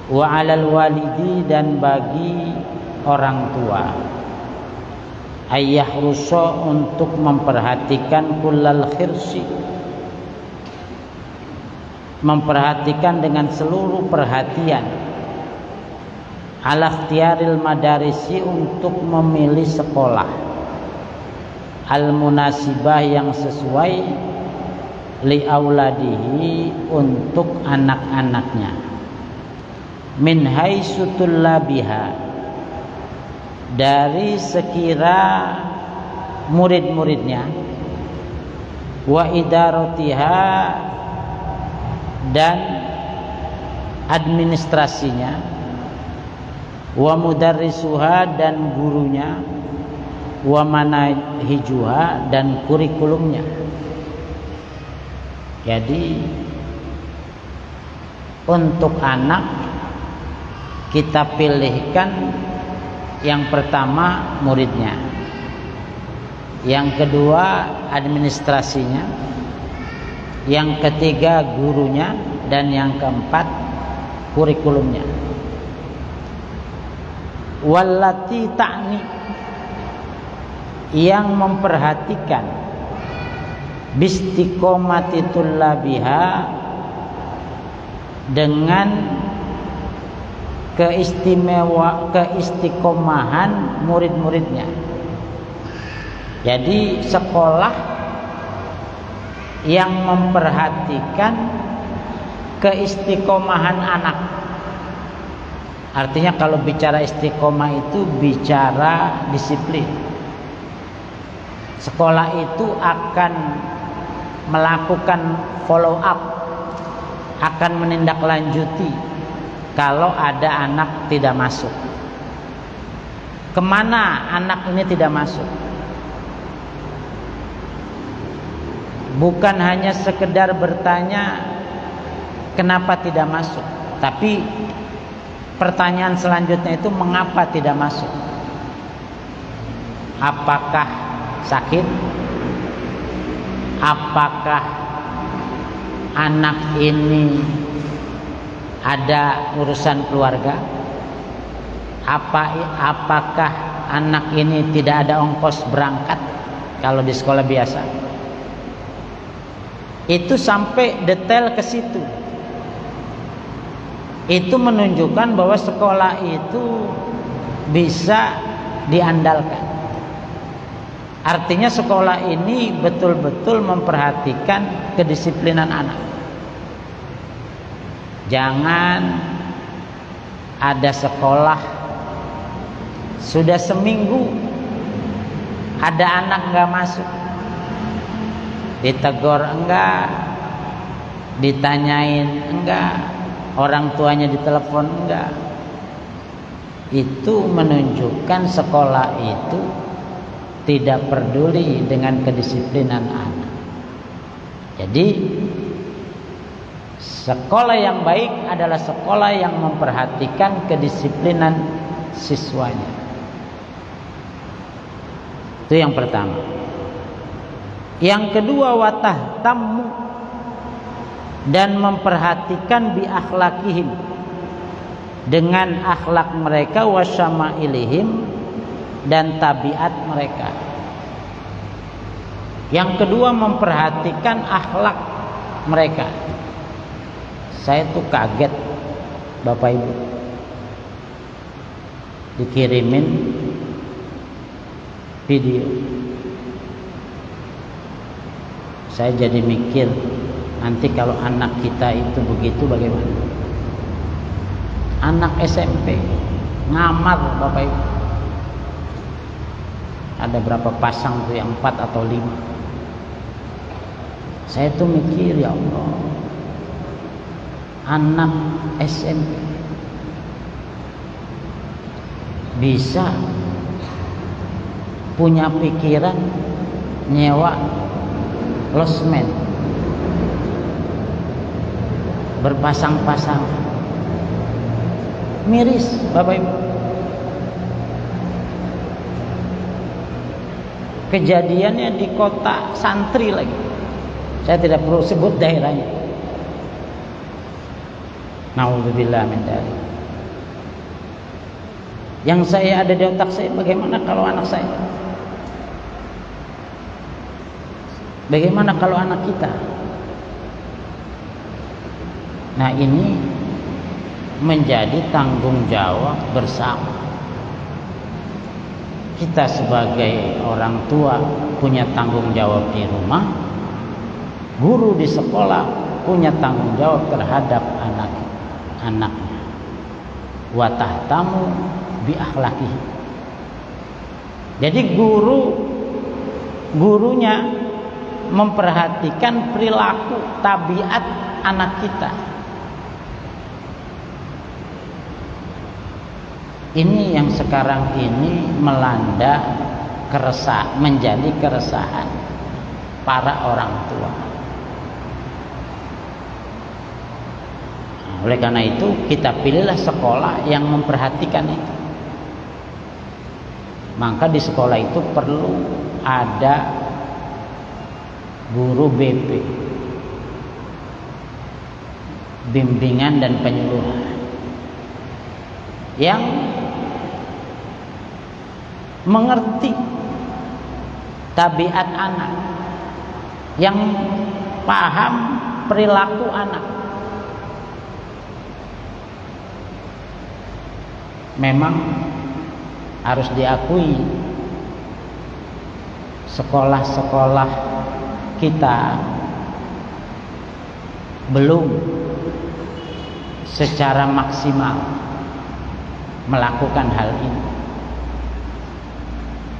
wa 'alal walidi, dan bagi orang tua, ayyahrusa, untuk memperhatikan kullal khirsi, memperhatikan dengan seluruh perhatian, ala ikhtiyaril madarisi, untuk memilih sekolah, al munasibah, yang sesuai, li auladihi, untuk anak-anaknya, min haitsu tullabiha, dari sekira murid-muridnya, wa idaratiha, dan administrasinya, wa mudarrisuha, dan gurunya, wa manahijuha, dan kurikulumnya. Jadi untuk anak kita pilihkan yang pertama muridnya, yang kedua administrasinya, yang ketiga gurunya, dan yang keempat kurikulumnya. Wallati ta'ni, yang memperhatikan bistiqomati tullabiha, dengan keistiqomahan murid-muridnya. Jadi sekolah yang memperhatikan keistiqomahan anak. Artinya kalau bicara istiqomah itu bicara disiplin. Sekolah itu akan melakukan follow up, akan menindaklanjuti kalau ada anak tidak masuk. Kemana anak ini tidak masuk? Bukan hanya sekedar bertanya kenapa tidak masuk, tapi pertanyaan selanjutnya itu mengapa tidak masuk. Apakah sakit? Apakah anak ini ada urusan keluarga? Apakah anak ini tidak ada ongkos berangkat kalau di sekolah biasa? Itu sampai detail ke situ. Itu menunjukkan bahwa sekolah itu bisa diandalkan. Artinya sekolah ini betul-betul memperhatikan kedisiplinan anak. Jangan ada sekolah sudah seminggu ada anak nggak masuk, ditegur enggak, ditanyain enggak, orang tuanya ditelepon enggak. Itu menunjukkan sekolah itu tidak peduli dengan kedisiplinan anak. Jadi sekolah yang baik adalah sekolah yang memperhatikan kedisiplinan siswanya. Itu yang pertama. Yang kedua, watah tamu, dan memperhatikan bi akhlakihim, dengan akhlak mereka, wasyama'ilihim, dan tabiat mereka. Yang kedua, memperhatikan akhlak mereka. Saya tuh kaget, Bapak Ibu, dikirimin video. Saya jadi mikir, nanti kalau anak kita itu begitu bagaimana? Anak SMP ngamar, Bapak Ibu. Ada berapa pasang tuh, yang 4 atau 5. Saya tuh mikir, ya Allah, anak SMP bisa punya pikiran nyewa losmen berpasang-pasang. Miris, Bapak Ibu. Kejadiannya di kota santri lagi. Saya tidak perlu sebut daerahnya. Nauzubillah min dzalik. Yang saya ada di otak saya, bagaimana kalau anak saya? Bagaimana kalau anak kita? Nah, ini menjadi tanggung jawab bersama. Kita sebagai orang tua punya tanggung jawab di rumah, guru di sekolah punya tanggung jawab terhadap anak-anaknya. Wa tahtamu bi akhlaqihi. Jadi gurunya memperhatikan perilaku, tabiat anak kita. Ini yang sekarang ini melanda menjadi keresahan para orang tua. Nah, oleh karena itu kita pilihlah sekolah yang memperhatikan itu. Maka di sekolah itu perlu ada guru BP, bimbingan dan penyuluhan, yang mengerti tabiat anak, yang paham perilaku anak. Memang harus diakui, sekolah-sekolah kita belum secara maksimal melakukan hal ini,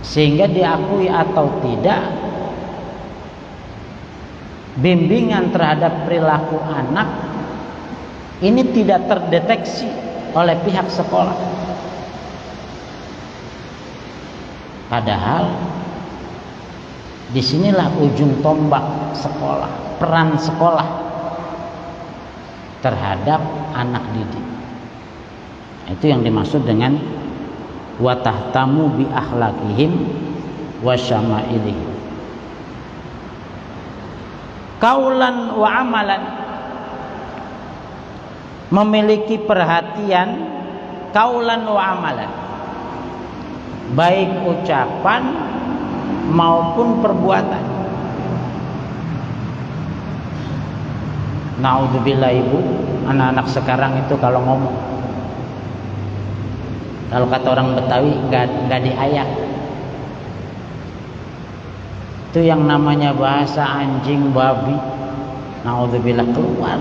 sehingga diakui atau tidak, bimbingan terhadap perilaku anak ini tidak terdeteksi oleh pihak sekolah. Padahal disinilah ujung tombak sekolah, peran sekolah terhadap anak didik. Itu yang dimaksud dengan wa tahtamu bi akhlaqihim wa syama'ilihim. Qaulan wa amalan, memiliki perhatian qaulan wa amalan, baik ucapan maupun perbuatan. Naudzubillah, ibu, anak-anak sekarang itu kalau ngomong, kalau kata orang Betawi, nggak diayak. Itu yang namanya bahasa anjing, babi, naudzubillah, keluar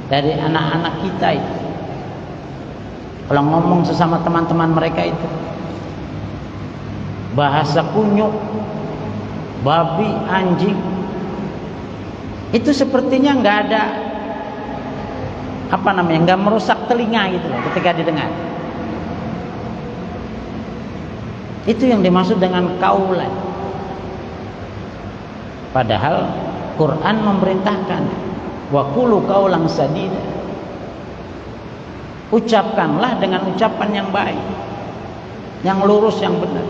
dari anak-anak kita itu. Kalau ngomong sesama teman-teman mereka itu, bahasa kunyuk, babi, anjing, itu sepertinya nggak ada nggak merusak telinga gitu loh ketika didengar. Itu yang dimaksud dengan kaulan. Padahal Quran memerintahkan wa qulu qaulan sadida, ucapkanlah dengan ucapan yang baik, yang lurus, yang benar.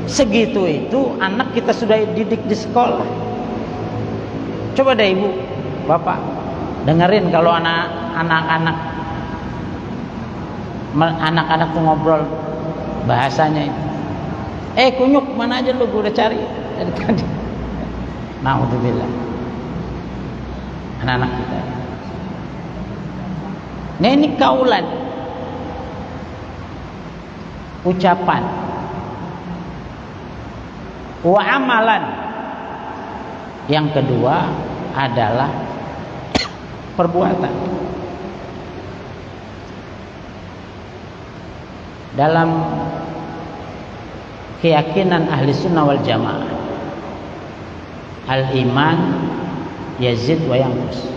Segitu itu anak kita sudah didik di sekolah. Coba deh ibu, bapak, dengerin kalau anak-anak tuh ngobrol bahasanya itu. Kunyuk, mana aja lu, gue udah cari dari tadi. Naudzubillah, anak-anak kita. Nah, ini kaulan, ucapan. Wa amalan, yang kedua adalah perbuatan. Dalam keyakinan ahli sunnah wal jamaah, al-iman yazid wa yanqus.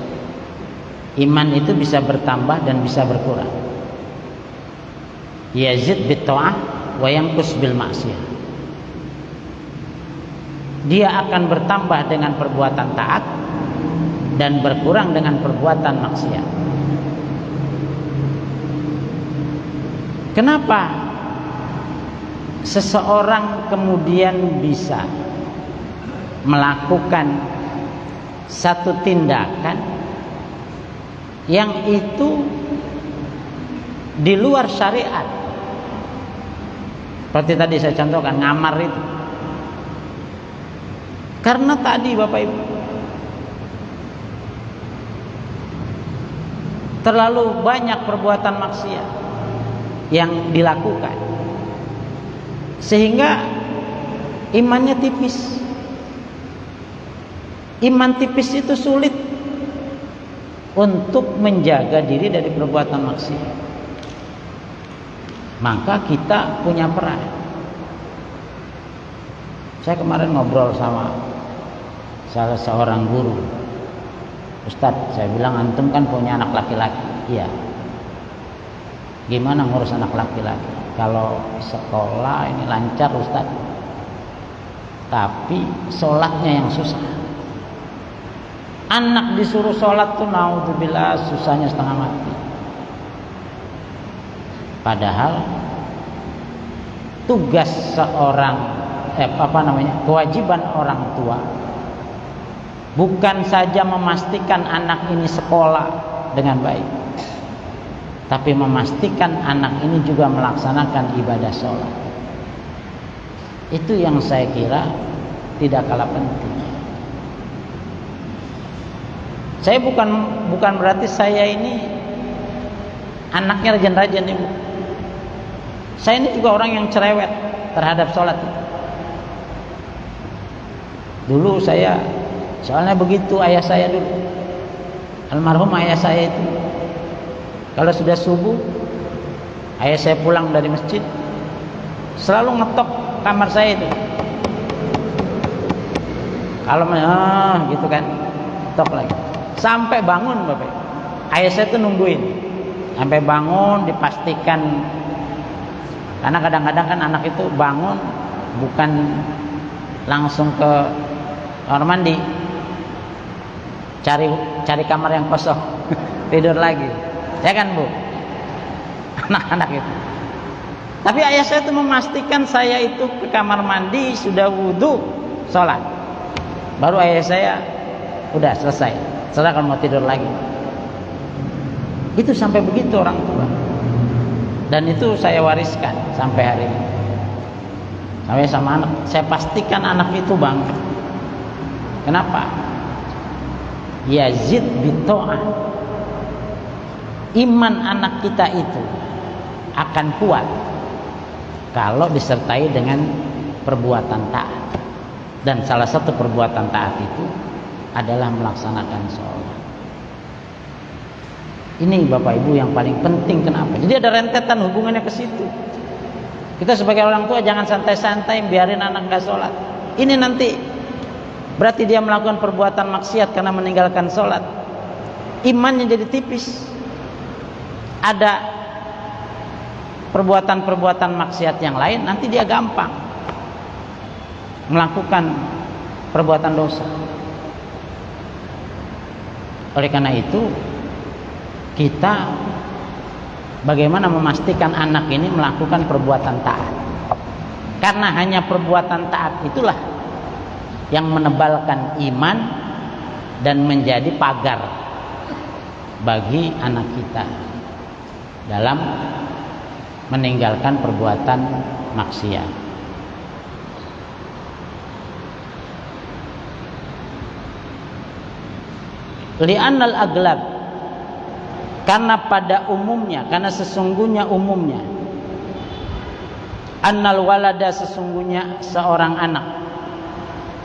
Iman itu bisa bertambah dan bisa berkurang. Yazid bit ta'ah wa yanqus bil ma'siyah. Dia akan bertambah dengan perbuatan taat dan berkurang dengan perbuatan maksiat. Kenapa seseorang kemudian bisa melakukan satu tindakan yang itu di luar syariat. Seperti tadi saya contohkan ngamar itu. Karena tadi Bapak Ibu terlalu banyak perbuatan maksiat yang dilakukan, sehingga imannya tipis. Iman tipis itu sulit untuk menjaga diri dari perbuatan maksiat. Maka kita punya peran. Saya kemarin ngobrol sama salah seorang guru. Ustadz, saya bilang antum kan punya anak laki-laki. Iya. Gimana ngurus anak laki-laki? Kalau sekolah ini lancar Ustadz, tapi sholatnya yang susah. Anak disuruh sholat tuh naudzubillah susahnya setengah mati. Padahal tugas seorang kewajiban orang tua bukan saja memastikan anak ini sekolah dengan baik, tapi memastikan anak ini juga melaksanakan ibadah sholat. Itu yang saya kira tidak kalah penting. Saya bukan berarti saya ini anaknya rajin-rajin ibu. Saya ini juga orang yang cerewet terhadap sholat. Dulu saya, soalnya begitu ayah saya dulu, almarhum ayah saya itu, kalau sudah subuh, ayah saya pulang dari masjid, selalu ngetok kamar saya itu. Kalau gitu kan, tok lagi. Sampai bangun Bapak. Ayah saya tuh nungguin sampai bangun, dipastikan, karena kadang-kadang kan anak itu bangun bukan langsung ke kamar mandi, cari kamar yang kosong tidur lagi, ya kan Bu, anak-anak itu. Tapi ayah saya tuh memastikan saya itu ke kamar mandi sudah wudu, sholat, baru ayah saya udah selesai, setelah kalau mau tidur lagi. Itu sampai begitu orang tua, dan itu saya wariskan sampai hari ini. Sampai sama anak, saya pastikan anak itu bangga. Kenapa? Yazid bita'ah. Iman anak kita itu akan kuat kalau disertai dengan perbuatan taat. Dan salah satu perbuatan taat itu adalah melaksanakan sholat. Ini Bapak Ibu yang paling penting. Kenapa? Jadi ada rentetan hubungannya ke situ. Kita sebagai orang tua jangan santai-santai biarin anak gak sholat. Ini nanti berarti dia melakukan perbuatan maksiat karena meninggalkan sholat. Imannya jadi tipis. Ada perbuatan-perbuatan maksiat yang lain, nanti dia gampang melakukan perbuatan dosa. Oleh karena itu, kita bagaimana memastikan anak ini melakukan perbuatan taat. Karena hanya perbuatan taat itulah yang menebalkan iman dan menjadi pagar bagi anak kita dalam meninggalkan perbuatan maksiat. Li'annal aglab, karena pada umumnya, karena sesungguhnya umumnya, annal walada, sesungguhnya seorang anak,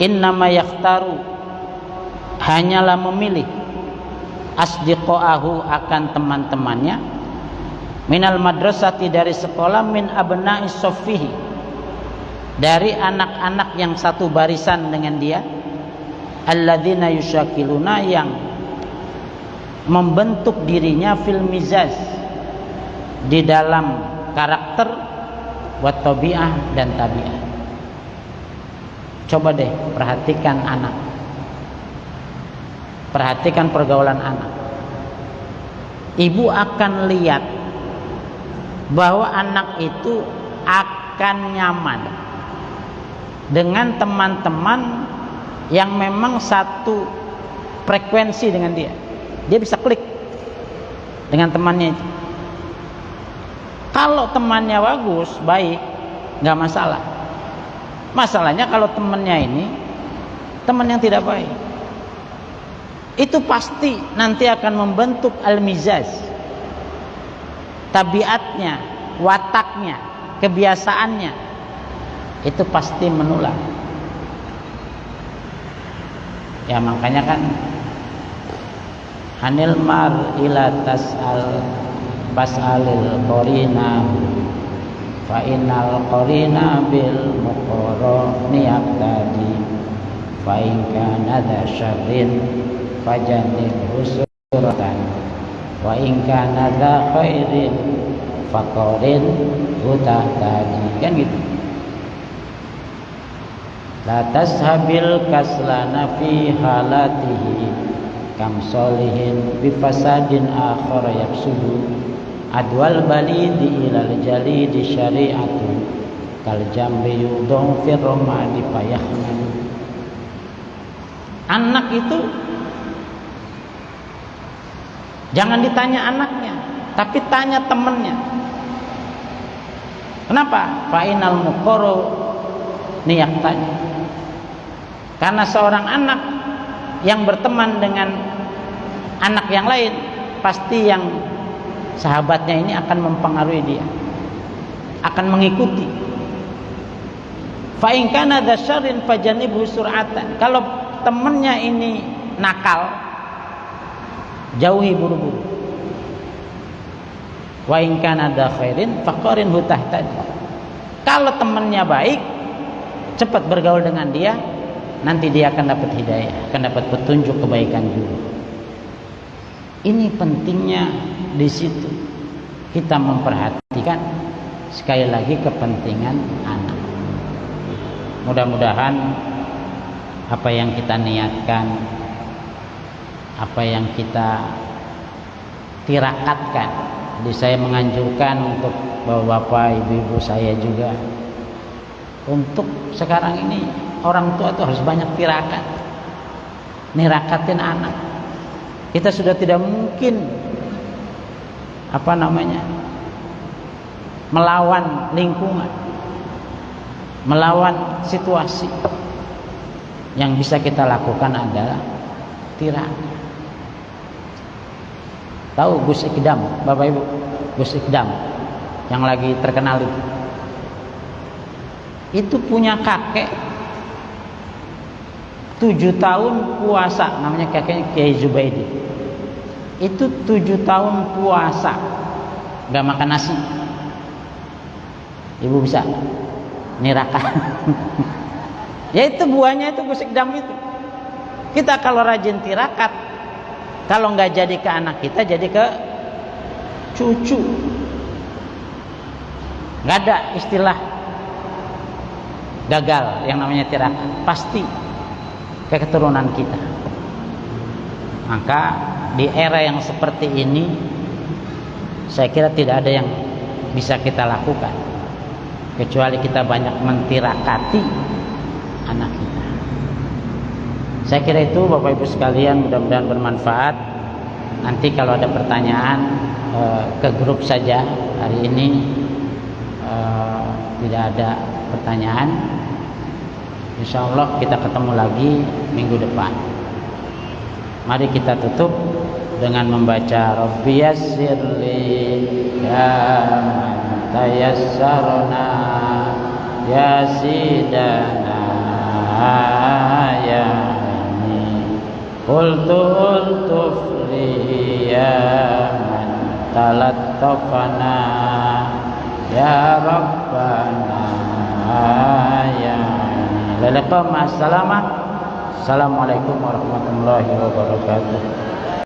innama yakhtaru, hanyalah memilih, asdiqoahu, akan teman-temannya, minal madrasati, dari sekolah, min abna'i soffihi, dari anak-anak yang satu barisan dengan dia, alladzina yusyakiluna, yang membentuk dirinya fil mizaz, di dalam karakter, wa tabi'ah, dan tabi'ah. Coba deh perhatikan anak, perhatikan pergaulan anak. Ibu akan lihat bahwa anak itu akan nyaman dengan teman-teman yang memang satu frekuensi dengan dia. Dia bisa klik dengan temannya itu. Kalau temannya bagus, baik, nggak masalah. Masalahnya kalau temannya ini teman yang tidak baik, itu pasti nanti akan membentuk al-mizaj, tabiatnya, wataknya, kebiasaannya, itu pasti menular. Ya makanya kan anil mar ila tas'al fas'alil qarina fa innal qarina bil muqarrani yaqtadi fa in kana dza syarrin fajanibhu suratan wa in kana dza khairin faqarin hutahtadi, kan gitu. La tashabil kaslana fi halatihi kam solihin bi fasadin akhar yafsudu adwal balidi ilal jalidi syari'atu kal jambi yudong fir ramadi fayahman. Anak itu jangan ditanya anaknya, tapi tanya temannya. Kenapa? Fa'inal muqarru niyak tanya. Karena seorang anak yang berteman dengan anak yang lain, pasti yang sahabatnya ini akan mempengaruhi dia, akan mengikuti. Fa in kana dzasyarrin fajanibhu sur'atan. Kalau temannya ini nakal, jauhi buru-buru. Wa in kana dza khairin faqarin hutahtadi. Kalau temannya baik, cepat bergaul dengan dia, nanti dia akan dapat hidayah, akan dapat petunjuk kebaikan juga. Ini pentingnya di situ kita memperhatikan sekali lagi kepentingan anak. Mudah-mudahan apa yang kita niatkan, apa yang kita tirakatkan, jadi saya menganjurkan untuk bapak-bapak, ibu-ibu saya juga, untuk sekarang ini orang tua itu harus banyak tirakat, nirakatin anak. Kita sudah tidak mungkin melawan lingkungan, melawan situasi. Yang bisa kita lakukan adalah tirakat. Tahu Gus Ikdam, Bapak Ibu, Gus Ikdam yang lagi terkenal itu punya kakek 7 tahun puasa, namanya kakeknya Kiai Zubaidi. Itu 7 tahun puasa gak makan nasi. Ibu bisa nirakan. Ya itu buahnya itu Gus Ikdam itu. Kita kalau rajin tirakat, kalau nggak jadi ke anak kita, jadi ke cucu. Nggak ada istilah gagal yang namanya tirakat, pasti ke keturunan kita. Maka di era yang seperti ini, saya kira tidak ada yang bisa kita lakukan kecuali kita banyak mentirakati anak kita. Saya kira itu Bapak Ibu sekalian, mudah-mudahan bermanfaat. Nanti kalau ada pertanyaan ke grup saja. Hari ini tidak ada pertanyaan. Insya Allah kita ketemu lagi minggu depan. Mari kita tutup dengan membaca Rabbi yassirli ya man tayassarna ya sidana ya ini ultufli ya man talattafana ya Rabbana ya ini. Assalamualaikum warahmatullahi wabarakatuh.